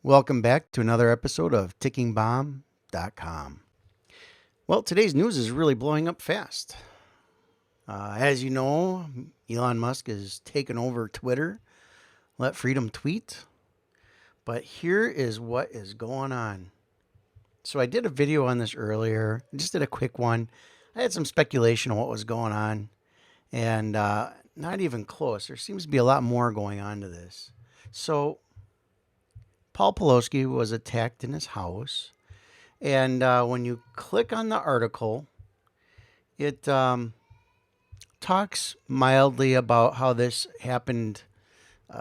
Welcome back to another episode of TickingBomb.com. Well, today's news is really blowing up fast. As you know, Elon Musk has taken over Twitter, let freedom tweet. But here is what is going on. So I did a video on this earlier. I just did a quick one. I had some speculation on what was going on. And not even close. There seems to be a lot more going on to this. So Paul Pelosi was attacked in his house. And when you click on the article, it talks mildly about how this happened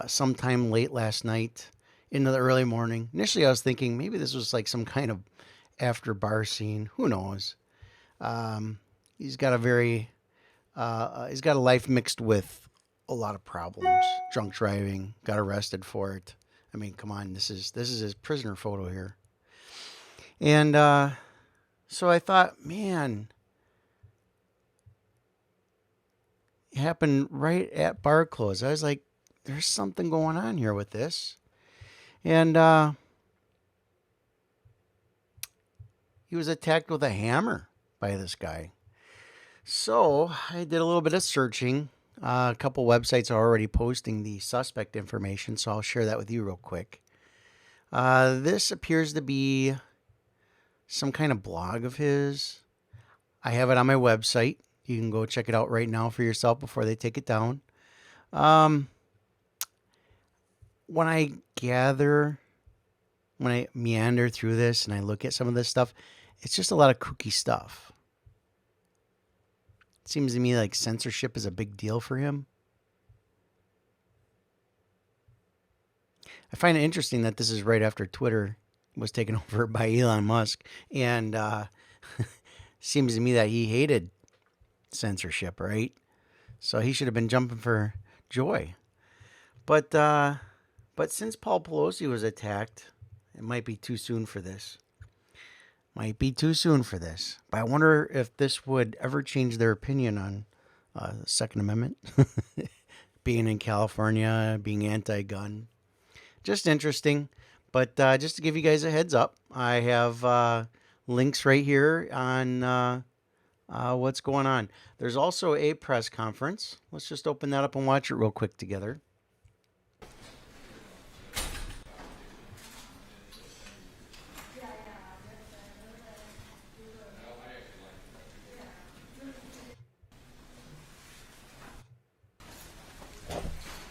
sometime late last night into the early morning. Initially, I was thinking maybe this was like some kind of after bar scene. Who knows? He's got a life mixed with a lot of problems. Drunk driving, got arrested for it. I mean, come on, this is his prisoner photo here. And so I thought, man, it happened right at bar close. I was like, there's something going on here with this. And he was attacked with a hammer by this guy. So I did a little bit of searching. A couple websites are already posting the suspect information, so I'll share that with you real quick. This appears to be some kind of blog of his. I have it on my website. You can go check it out right now for yourself before they take it down. When I meander through this and I look at some of this stuff, it's just a lot of kooky stuff. It seems to me like censorship is a big deal for him. I find it interesting that this is right after Twitter was taken over by Elon Musk. And seems to me that he hated censorship, right? So he should have been jumping for joy. But since Paul Pelosi was attacked, it might be too soon for this. But I wonder if this would ever change their opinion on the Second Amendment. Being in California, being anti-gun. Just interesting. But just to give you guys a heads up, I have links right here on what's going on. There's also a press conference. Let's just open that up and watch it real quick together.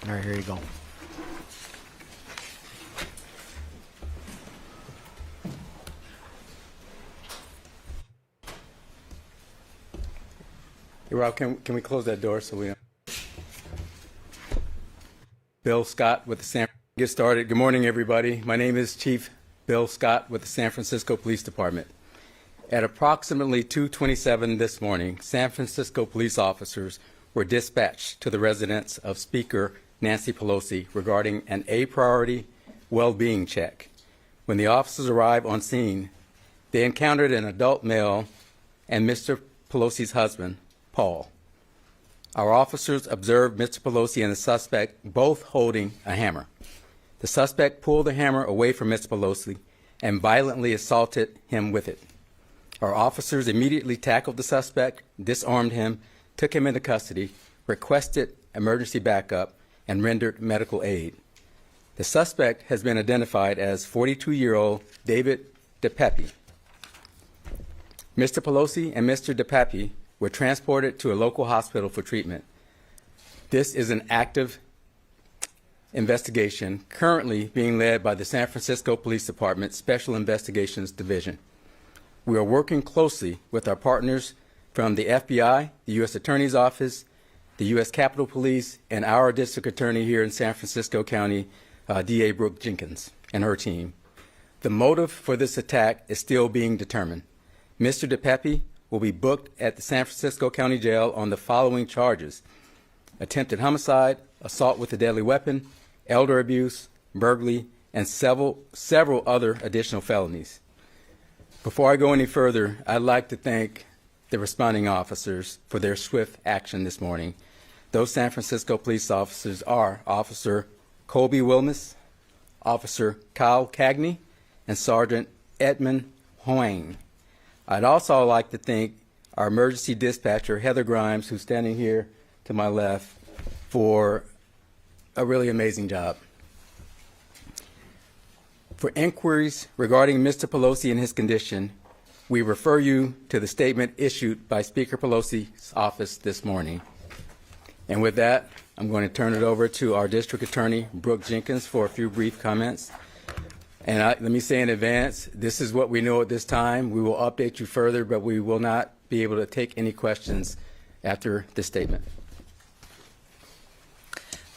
All right, here you go. Hey, Rob, can we close that door so we... Bill Scott with the get started. Good morning, everybody. My name is Chief Bill Scott with the San Francisco Police Department. At approximately 2:27 this morning, San Francisco police officers were dispatched to the residence of Speaker Nancy Pelosi regarding an A-priority well-being check. When the officers arrived on scene, they encountered an adult male and Mr. Pelosi's husband, Paul. Our officers observed Mr. Pelosi and the suspect both holding a hammer. The suspect pulled the hammer away from Mr. Pelosi and violently assaulted him with it. Our officers immediately tackled the suspect, disarmed him, took him into custody, requested emergency backup, and rendered medical aid. The suspect has been identified as 42-year-old David DePepe. Mr. Pelosi and Mr. DePepe were transported to a local hospital for treatment. This is an active investigation currently being led by the San Francisco Police Department Special Investigations Division. We are working closely with our partners from the FBI, the U.S. Attorney's Office, the U.S. Capitol Police, and our district attorney here in San Francisco County, D.A. Brooke Jenkins, and her team. The motive for this attack is still being determined. Mr. DePepe will be booked at the San Francisco County Jail on the following charges: attempted homicide, assault with a deadly weapon, elder abuse, burglary, and several other additional felonies. Before I go any further, I'd like to thank the responding officers for their swift action this morning. Those San Francisco police officers are Officer Colby Wilmus, Officer Kyle Cagney and Sergeant Edmund Hoang. I'd also like to thank our emergency dispatcher, Heather Grimes, who's standing here to my left, for a really amazing job. For inquiries regarding Mr. Pelosi and his condition, we refer you to the statement issued by Speaker Pelosi's office this morning. And with that, I'm going to turn it over to our District Attorney, Brooke Jenkins, for a few brief comments. And let me say in advance, this is what we know at this time. We will update you further, but we will not be able to take any questions after this statement.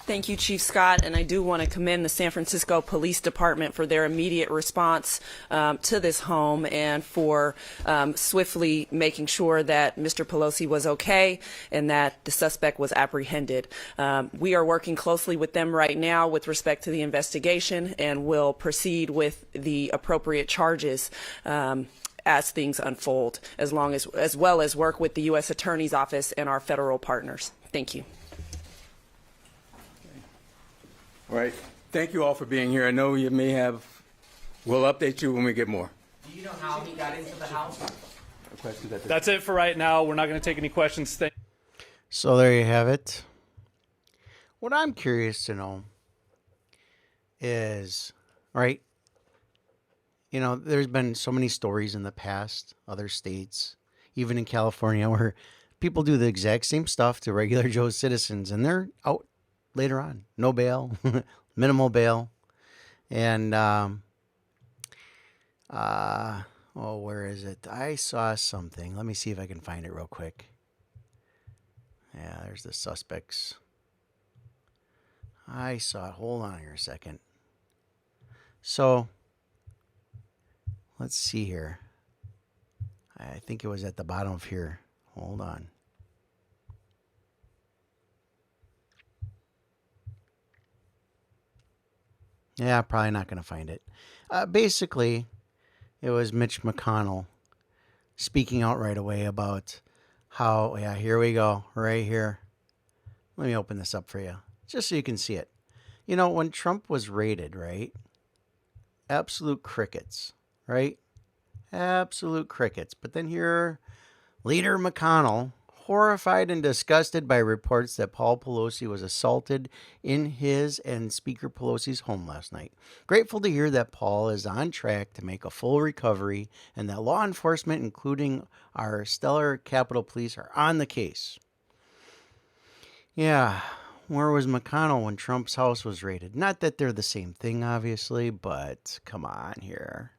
Thank you, Chief Scott, and I do want to commend the San Francisco Police Department for their immediate response to this home and for swiftly making sure that Mr. Pelosi was okay and that the suspect was apprehended. We are working closely with them right now with respect to the investigation and will proceed with the appropriate charges as things unfold, as well as work with the U.S. Attorney's Office and our federal partners. Thank you. All right. Thank you all for being here. I know you may have, we'll update you when we get more. Do you know how he got into the house? That's it for right now. We're not going to take any questions. So there you have it. What I'm curious to know is, right, you know, there's been so many stories in the past, other states, even in California, where people do the exact same stuff to regular Joe citizens, and they're out later on. No bail, minimal bail. And, where is it? I saw something. Let me see if I can find it real quick. Yeah, there's the suspects. I saw it. Hold on here a second. So, let's see here. I think it was at the bottom of here. Hold on. Yeah, probably not going to find it. Basically, it was Mitch McConnell speaking out right away about how, yeah, here we go, right here. Let me open this up for you, just so you can see it. You know, when Trump was raided, right? Absolute crickets, right? Absolute crickets. But then here, Leader McConnell, horrified and disgusted by reports that Paul Pelosi was assaulted in his and Speaker Pelosi's home last night. Grateful to hear that Paul is on track to make a full recovery and that law enforcement, including our stellar Capitol Police, are on the case. Yeah, where was McConnell when Trump's house was raided? Not that they're the same thing, obviously, but come on here.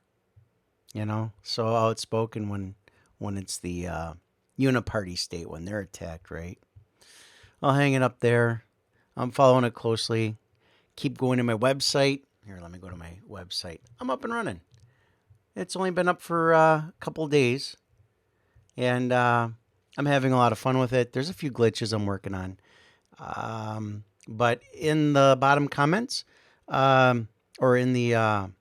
You know, so outspoken when it's the uniparty state, when they're attacked, right? I'll hang it up there. I'm following it closely. Keep going to my website. Here, let me go to my website. I'm up and running. It's only been up for a couple days, and I'm having a lot of fun with it. There's a few glitches I'm working on. But in the bottom comments, or in the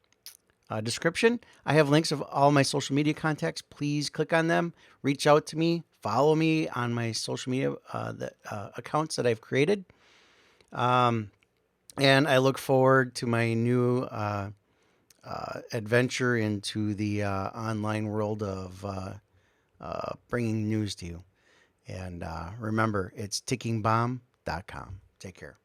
description, I have links of all my social media contacts. Please click on them. Reach out to me. Follow me on my social media accounts that I've created. And I look forward to my new adventure into the online world of bringing news to you. And remember, it's tickingbomb.com. Take care.